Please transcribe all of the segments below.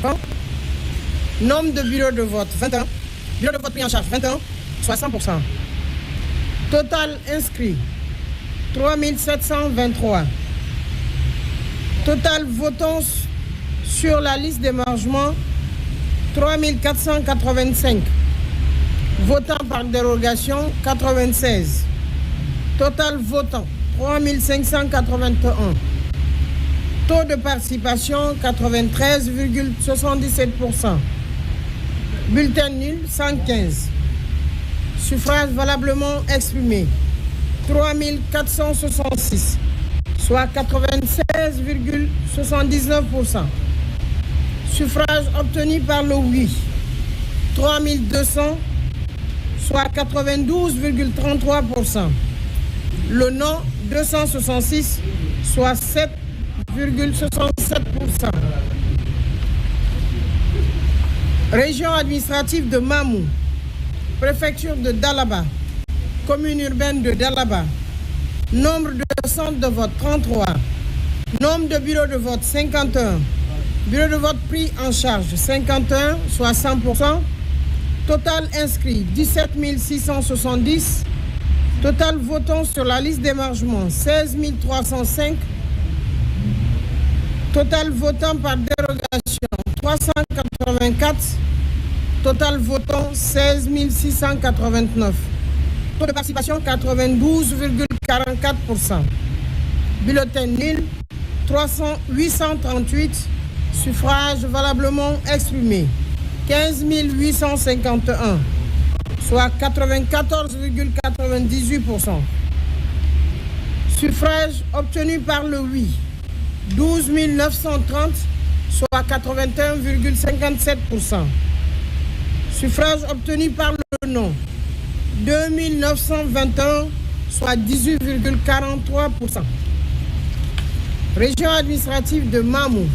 francs. Nombre de bureaux de vote, 21. Bureau de vote pris en charge, 21, soit 100%. Total inscrit, 3723. Total votants sur la liste d'émargement, 3485. Votants par dérogation, 96. Total votant, 3581. Taux de participation, 93,77%. Bulletin nul, 115. Suffrage valablement exprimé, 3466, soit 96,79%. Suffrage obtenu par le oui, 3200, soit 92,33%. Le non, 266, soit 7,67%. Région administrative de Mamou, préfecture de Dalaba, commune urbaine de Dalaba. Nombre de centres de vote, 33. Nombre de bureaux de vote, 51. Bureau de vote pris en charge, 51, soit 100%. Total inscrit, 17 670. Total votant sur la liste d'émargement, 16 305. Total votant par dérogation, 384. Total votant, 16 689. Taux de participation, 92,44%. Bulletin nul, 838. Suffrage valablement exprimé, 15 851, soit 94,98%. Suffrage obtenu par le oui, 12 930, soit 81,57%. Suffrage obtenu par le non, 2 921, soit 18,43%. Région administrative de Mamou,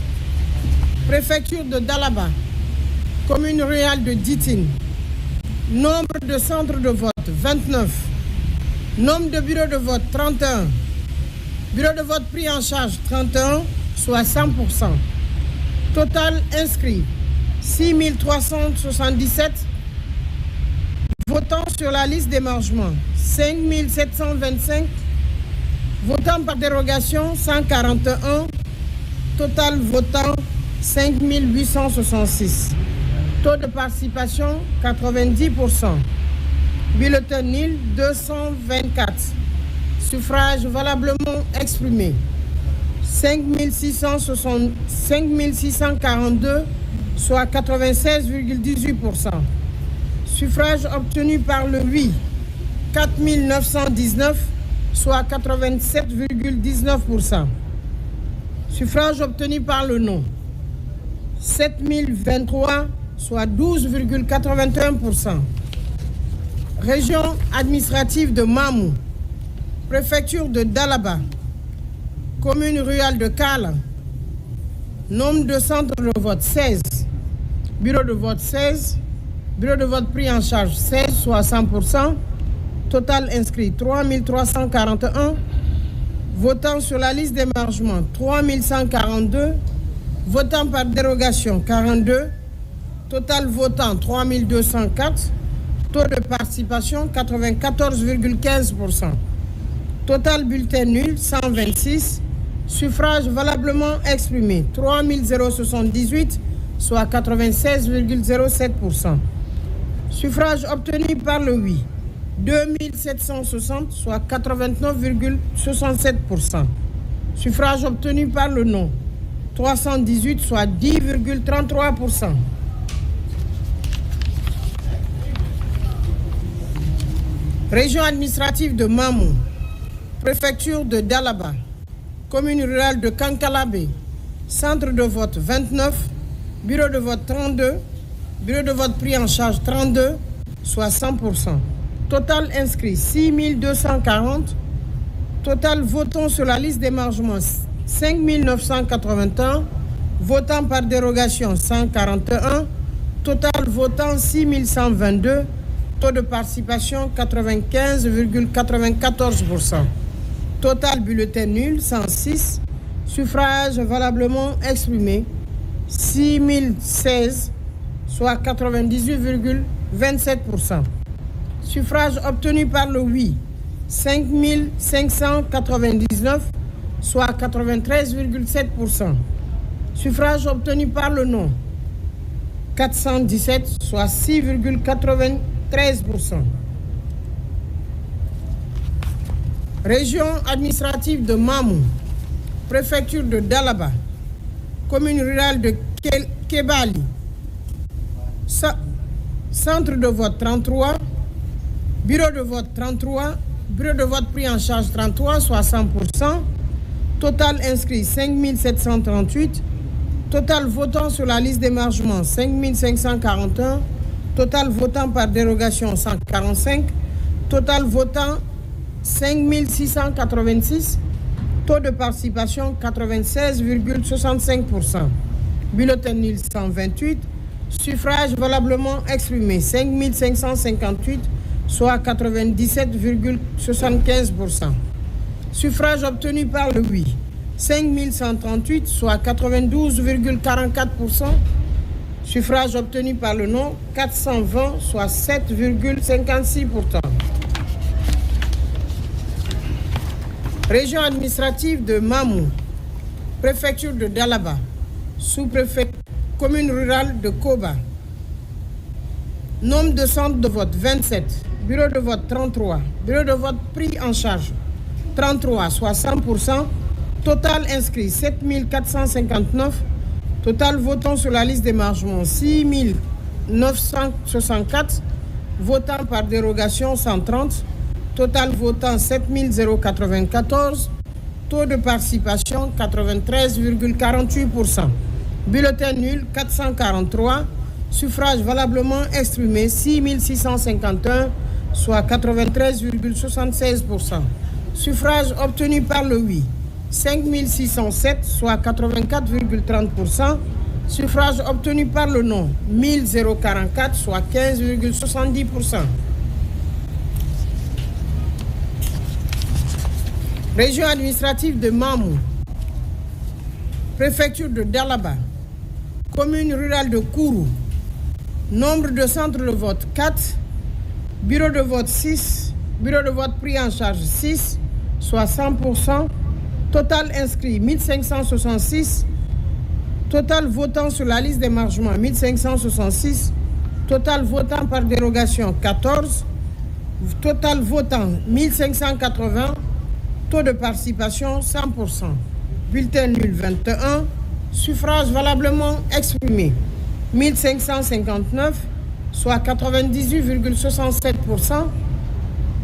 préfecture de Dalaba, commune rurale de Ditine. Nombre de centres de vote, 29. Nombre de bureaux de vote, 31. Bureau de vote pris en charge, 31, soit 100%. Total inscrit, 6 377. Votants sur la liste d'émargement, 5 725. Votants par dérogation, 141. Total votant, 5 866. Taux de participation, 90%. Bulletin nul, 224. Suffrage valablement exprimé, 5 642, soit 96,18%. Suffrage obtenu par le oui, 4 919, soit 87,19%. Suffrage obtenu par le non, 7023, soit 12,81%. Région administrative de Mamou, préfecture de Dalaba, commune rurale de Kala. Nombre de centres de vote, 16. Bureau de vote, 16. Bureau de vote pris en charge, 16, soit 100%. Total inscrit, 3 341. Votants sur la liste d'émargement, 3 142. Votants par dérogation, 42. Total votant, 3 204. Taux de participation, 94,15%. Total bulletin nul, 126. Suffrage valablement exprimé, 3 078, soit 96,07%. Suffrage obtenu par le oui, 2 760, soit 89,67%. Suffrage obtenu par le non, 318, soit 10,33%. Région administrative de Mamou, préfecture de Dalaba, commune rurale de Kankalabé, centre de vote 29, bureau de vote 32, bureau de vote pris en charge 32, soit 100%. Total inscrit 6 240, total votant sur la liste d'émargement 5 981, votant par dérogation 141, total votant 6 122, taux de participation 95,94%. Total bulletin nul 106, suffrage valablement exprimé 6016, soit 98,27%. Suffrages obtenus par le oui, 5599, soit 93,7%. Suffrages obtenus par le non, 417, soit 6,93%. Région administrative de Mamou, préfecture de Dalaba, commune rurale de Kébali, centre de vote 33, bureau de vote 33, bureau de vote pris en charge 33, soit 100%, total inscrit 5738, total votant sur la liste d'émargement 5541, total votant par dérogation 145, total votant 5686, taux de participation 96,65%, bulletin nul 128, suffrage valablement exprimé 5558, soit 97,75%, suffrage obtenu par le oui 5138, soit 92,44%, suffrage obtenu par le non 420, soit 7,56%. Région administrative de Mamou, préfecture de Dalaba, sous-préfet, commune rurale de Koba. Nombre de centres de vote 27, bureau de vote 33, bureau de vote pris en charge 33, soit 100%, total inscrit 7459, total votant sur la liste d'émargement 6964, votant par dérogation 130, total votant 7094, taux de participation 93,48%, bulletin nul 443, suffrage valablement exprimé 6651, soit 93,76%, suffrage obtenu par le oui 5607, soit 84,30%, suffrage obtenu par le non 1044, soit 15,70%. Région administrative de Mamou, préfecture de Dalaba, commune rurale de Kourou, nombre de centres de vote 4, bureau de vote 6, bureau de vote pris en charge 6, soit 100%, total inscrit 1566, total votant sur la liste d'émargement 1566, total votant par dérogation 14, total votant 1580, taux de participation 100%, bulletin nul 21, suffrage valablement exprimé 1559, soit 98,67%,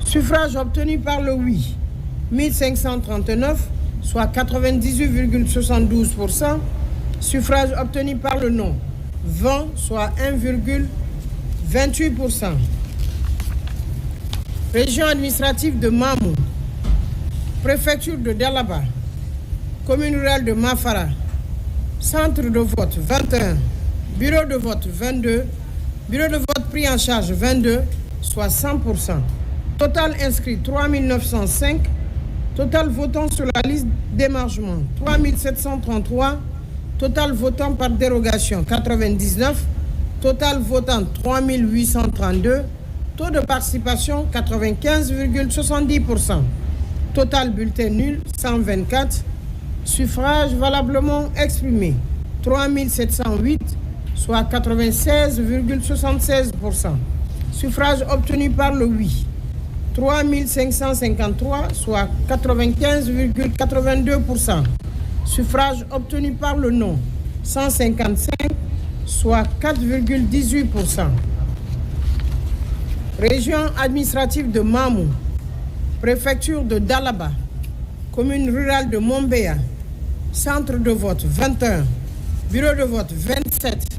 suffrage obtenu par le oui 1539, soit 98,72%, suffrage obtenu par le non 20, soit 1,28%. Région administrative de Mamou, préfecture de Dalaba, commune rurale de Mafara, centre de vote 21, bureau de vote 22, bureau de vote pris en charge 22, soit 100%. Total inscrit 3905, total votant sur la liste d'émargement 3733, total votant par dérogation 99, total votant 3832, taux de participation 95,70%. Total bulletin nul 124, suffrage valablement exprimé 3708, soit 96,76%. Suffrage obtenu par le oui 3553, soit 95,82%. Suffrage obtenu par le non 155, soit 4,18%. Région administrative de Mamou, préfecture de Dalaba, commune rurale de Mombéa, centre de vote 21, bureau de vote 27,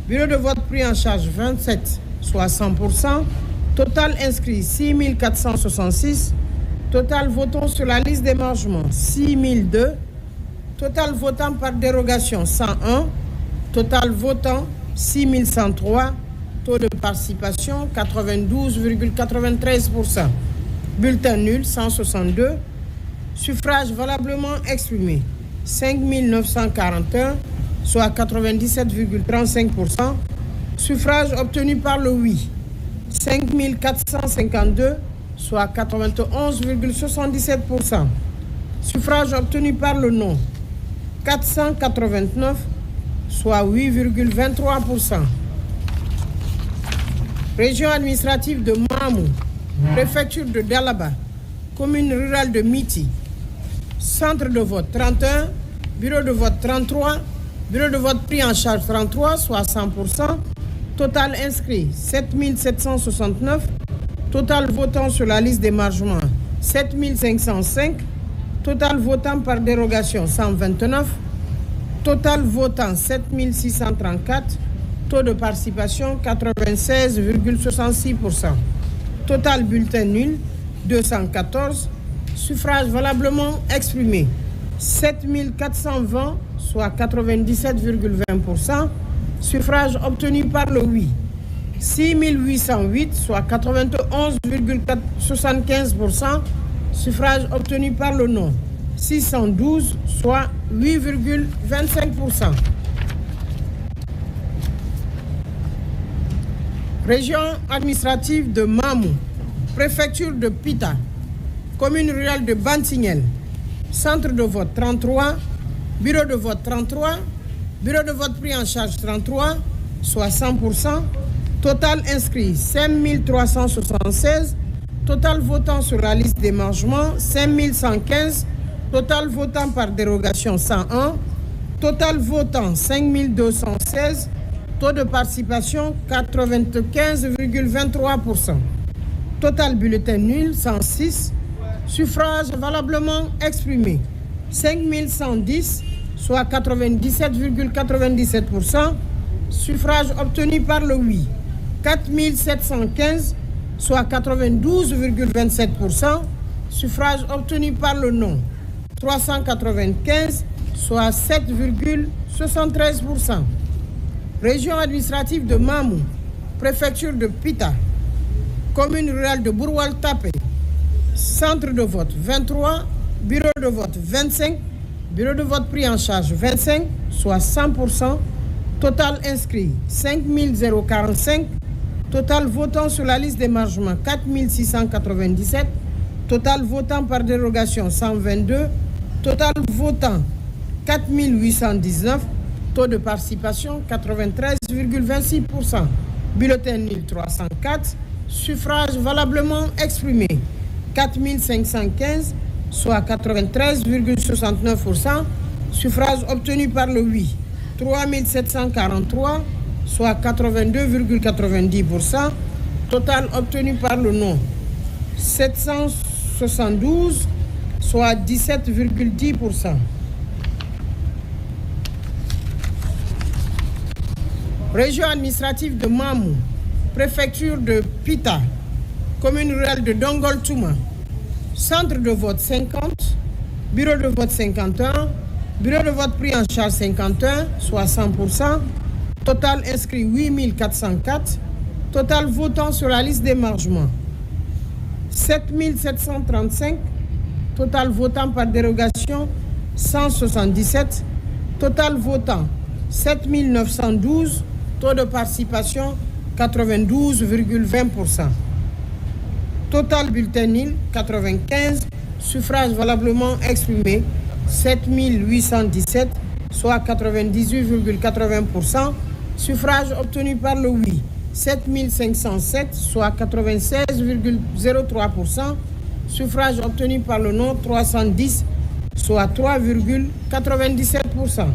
bureau de vote pris en charge 27, soit 100%, total inscrit 6466, total votant sur la liste d'émargement 6002, total votant par dérogation 101, total votant 6103, taux de participation 92,93%. Bulletin nul 162, suffrage valablement exprimé 5941, soit 97,35%. Suffrages obtenus par le oui, 5452, soit 91,77%. Suffrages obtenus par le non, 489, soit 8,23%. Région administrative de Mamou, préfecture de Dalaba, commune rurale de Miti, centre de vote 31, bureau de vote 33, bureau de vote pris en charge 33, soit 100%, total inscrit 7769, total votant sur la liste d'émargement 7505, total votant par dérogation 129, total votant 7634, taux de participation 96,66%, total bulletin nul 214, suffrage valablement exprimé 7420, soit 97,20%, suffrage obtenu par le oui 6808, soit 91,75%, suffrage obtenu par le non 612, soit 8,25%. Région administrative de Mamou, préfecture de Pita, commune rurale de Bantignel, centre de vote 33, bureau de vote 33, bureau de vote pris en charge 33, soit 100%, total inscrit 5376, total votant sur la liste d'émargement 5115, total votant par dérogation 101, total votant 5216, taux de participation 95,23%, total bulletin nul 106, suffrage valablement exprimé 5110, soit 97,97%, suffrage obtenu par le oui 4715, soit 92,27%, suffrage obtenu par le non 395, soit 7,73%. Région administrative de Mamou, préfecture de Pita, commune rurale de Bourwal-Tapé, centre de vote 23, bureau de vote 25, bureau de vote pris en charge 25, soit 100%, total inscrit 5045, total votant sur la liste d'émargement 4697, total votant par dérogation 122, total votant 4819, taux de participation 93,26%, bulletin nul 304, suffrage valablement exprimé 4515, soit 93,69%, suffrage obtenu par le oui 3743, soit 82,90%, total obtenu par le non 772, soit 17,10%. Région administrative de Mamou, préfecture de Pita, commune rurale de Dongol-Touma, centre de vote 50, bureau de vote 51, bureau de vote pris en charge 51, soit 100%, total inscrit 8404, total votant sur la liste d'émargement 7735, total votant par dérogation 177, total votant 7912, taux de participation 92,20%. Total bulletin nul 95, suffrage valablement exprimé 7817, soit 98,80%. Suffrage obtenu par le oui 7507, soit 96,03%. Suffrage obtenu par le non 310, soit 3,97%.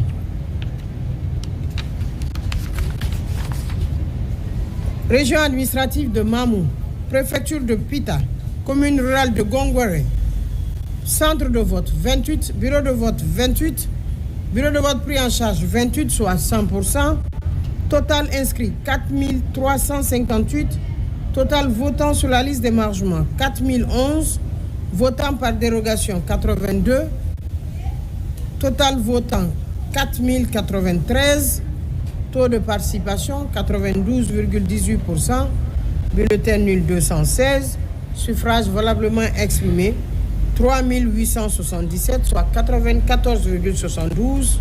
Région administrative de Mamou, préfecture de Pita, commune rurale de Gongwere, centre de vote 28, bureau de vote 28, bureau de vote pris en charge 28, soit 100%, total inscrit 4358, total votant sur la liste d'émargement 4011, votant par dérogation 82, total votant 4093, taux de participation 92,18%, bulletin nul 216, suffrage valablement exprimé 3877, soit 94,72,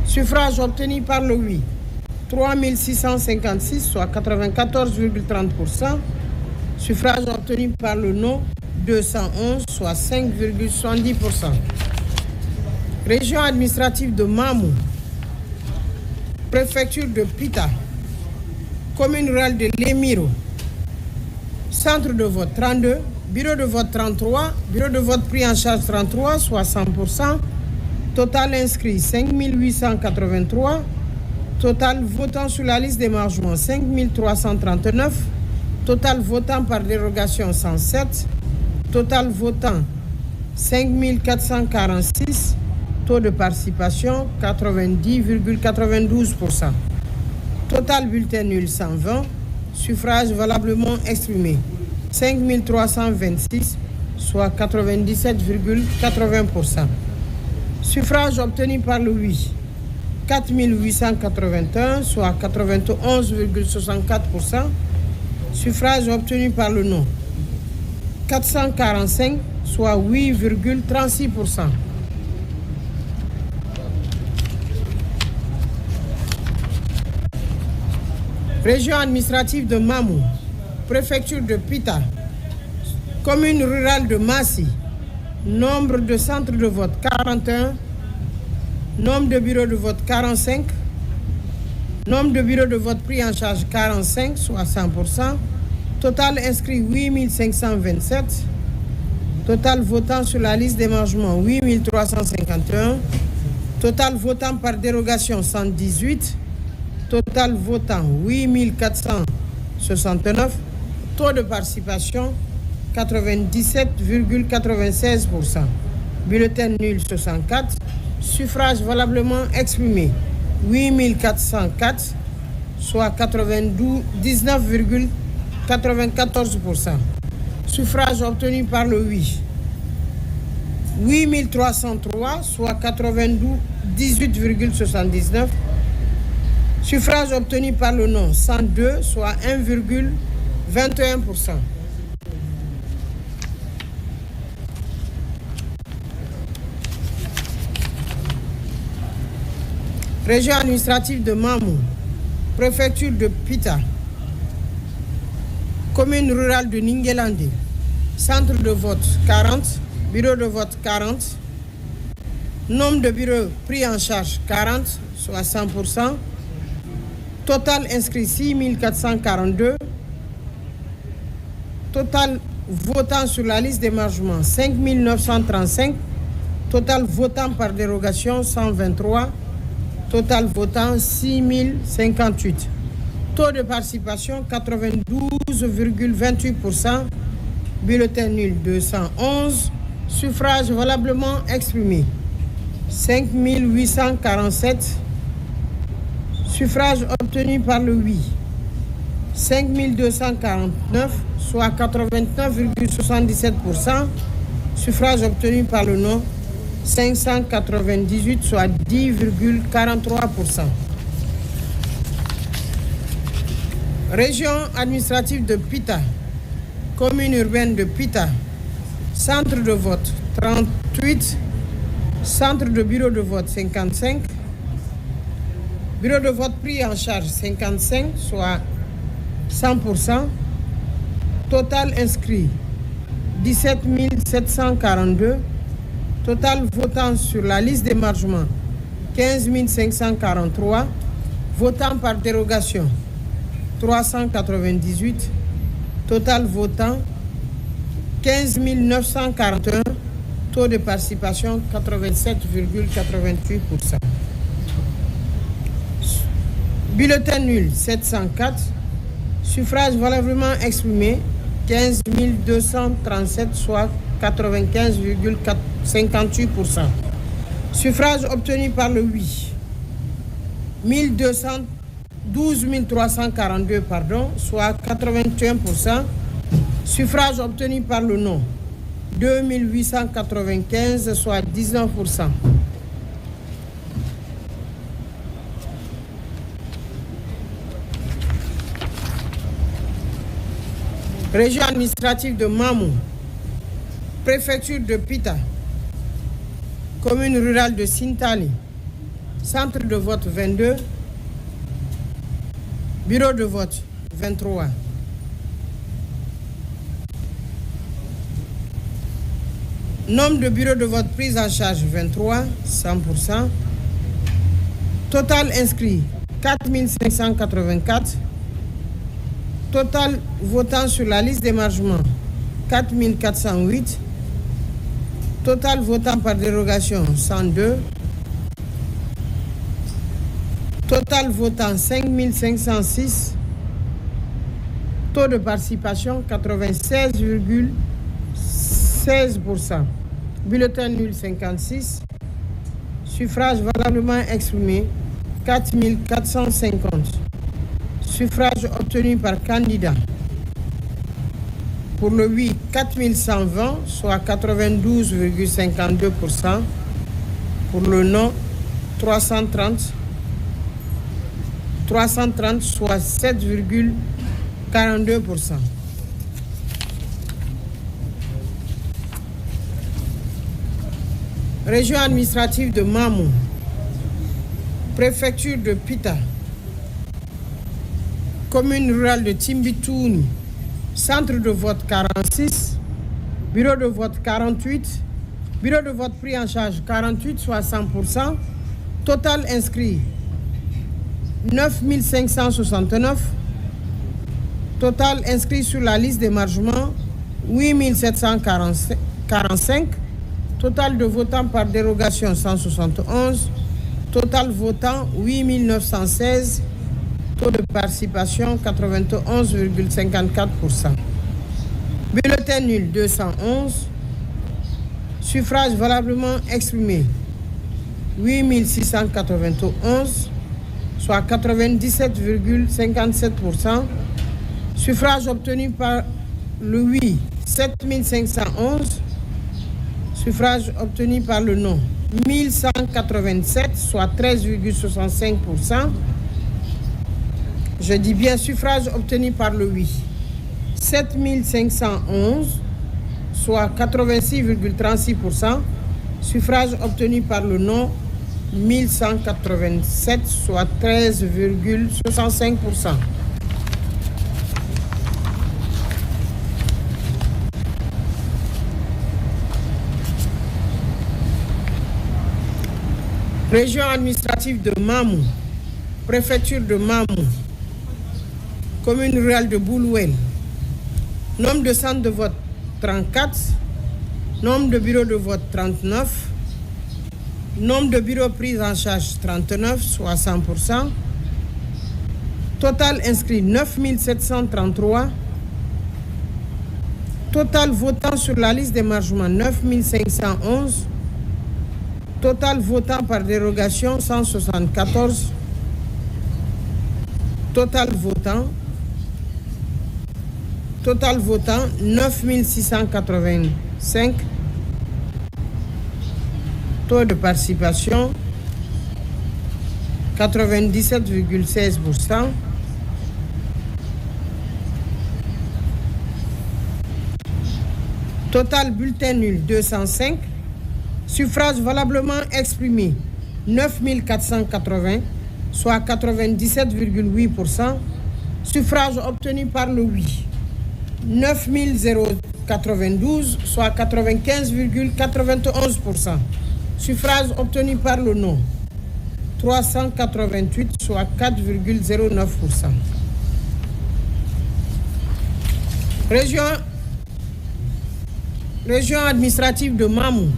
Suffrages obtenus par le oui, 3656, soit 94,30%. Suffrages obtenus par le non, 211, soit 5,70%. Région administrative de Mamou, préfecture de Pita, commune rurale de Lemiro, centre de vote 32, bureau de vote 33, bureau de vote pris en charge 33, soit 100%, total inscrit 5883, total votant sur la liste d'émargement 5339, total votant par dérogation 107, total votant 5446, taux de participation 90,92%. Total bulletin nul 120, suffrage valablement exprimé 5326, soit 97,80%. Suffrage obtenu par le oui, 4881, soit 91,64%. Suffrage obtenu par le non, 445, soit 8,36%. Région administrative de Mamou, préfecture de Pita, commune rurale de Massi, nombre de centres de vote 41, nombre de bureaux de vote 45, nombre de bureaux de vote pris en charge 45, soit 100%, total inscrit 8527, total votant sur la liste d'émargement 8351, total votant par dérogation 118, total votant 8469, taux de participation 97,96%, bulletin nul 64, suffrage valablement exprimé 8404, soit 19,94%, suffrage obtenu par le oui 8303, soit 98,79%, suffrage obtenu par le non 102, soit 1,21%. Région administrative de Mamou, préfecture de Pita, commune rurale de Ningelande, centre de vote 40, bureau de vote 40, nombre de bureaux pris en charge 40, soit 100%, total inscrit 6442, total votant sur la liste d'émargement 5935, total votant par dérogation 123, total votant 6058, taux de participation 92,28%, bulletin nul 211, suffrage valablement exprimé 5847, suffrage obtenu par le oui 5249, soit 89,77%, suffrage obtenu par le non 598, soit 10,43%. Région administrative de Pita, commune urbaine de Pita, centre de vote 38, centre de bureau de vote 55, bureau de vote pris en charge 55, soit 100%, total inscrit 17 742, total votant sur la liste d'émargement 15 543, votant par dérogation 398, total votant 15 941, taux de participation 87,88%. Bulletin nul 704, suffrage valablement exprimé 15 237, soit 95,58%. Suffrage obtenu par le oui 12 342, soit 81%. Suffrage obtenu par le non 2895, soit 19%. Région administrative de Mamou, préfecture de Pita, commune rurale de Sintali, Centre de vote 22. Bureau de vote 23. Nombre de bureaux de vote pris en charge 23, 100%. Total inscrit 4584. Total votant sur la liste d'émargement 4408. Total votant par dérogation 102. Total votant 5506. Taux de participation 96,16%. Bulletin nul 56. Suffrage valablement exprimé 4450. Suffrage obtenu par candidat. Pour le oui, 4120, soit 92,52%. Pour le non, 330, soit 7,42%. Région administrative de Mamou. Préfecture de Pita. Commune rurale de Timbitouni. Centre de vote 46. Bureau de vote 48. Bureau de vote pris en charge 48, soit 100%. Total inscrit 9569. Total inscrit sur la liste d'émargement 8745. Total de votants par dérogation 171. Total votant 8916. Taux de participation 91,54%. Bulletin nul 211. Suffrage valablement exprimé 8691, soit 97,57%. Suffrage obtenu par le oui 7511. Suffrage obtenu par le non 1187, soit 13,65%. Je dis bien suffrage obtenu par le oui 7511, soit 86,36%. Suffrage obtenu par le non 1187, soit 13,65%. Région administrative de Mamou. Préfecture de Mamou. Commune rurale de Boulouel. Nombre de centres de vote 34. Nombre de bureaux de vote 39. Nombre de bureaux pris en charge 39, soit 100%. Total inscrit 9733. Total votant sur la liste d'émargement 9511. Total votant par dérogation 174. Total votant 9685. Taux de participation 97,16%. Total bulletin nul 205. Suffrage valablement exprimé 9480, soit 97,8%. Suffrage obtenu par le oui 9092, soit 95,91%. Suffrage obtenu par le non 388, soit 4,09%. Région administrative de Mamou.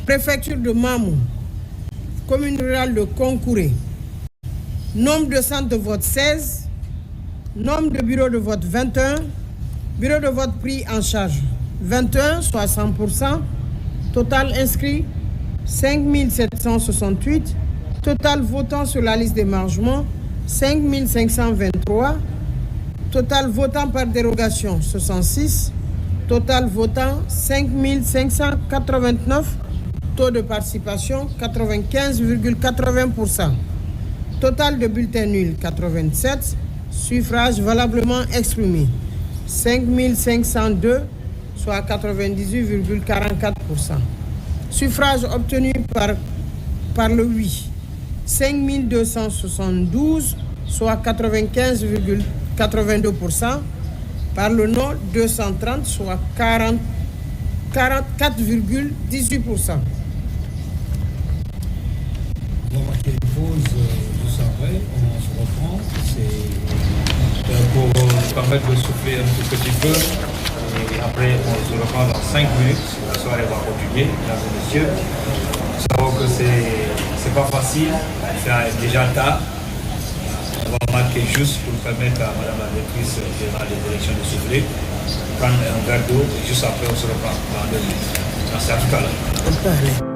Préfecture de Mamou. Commune rurale de Konkouré. Nombre de centres de vote 16. Nombre de bureaux de vote 21. Bureau de vote pris en charge 21, soit 100%. Total inscrit 5768. Total votant sur la liste d'émargement 5523. Total votant par dérogation 66. Total votant 5589. Taux de participation 95,80%. Total de bulletins nuls 87. Suffrage valablement exprimé 5502, soit 98,44%. Suffrage obtenu par le oui 5272, soit 95,82%. Par le non, 230, soit 44,18%. On va marquer une pause juste après, on se reprend. C'est pour nous permettre de souffler un tout petit peu. Et après, on se reprend dans 5 minutes. La soirée va continuer, mesdames et messieurs. Nous savons que c'est pas facile, c'est déjà tard. On va marquer juste pour permettre à madame la directrice générale des élections de souffler, prendre un verre d'eau et juste après on se reprend dans 2 minutes. Merci, à tout à l'heure.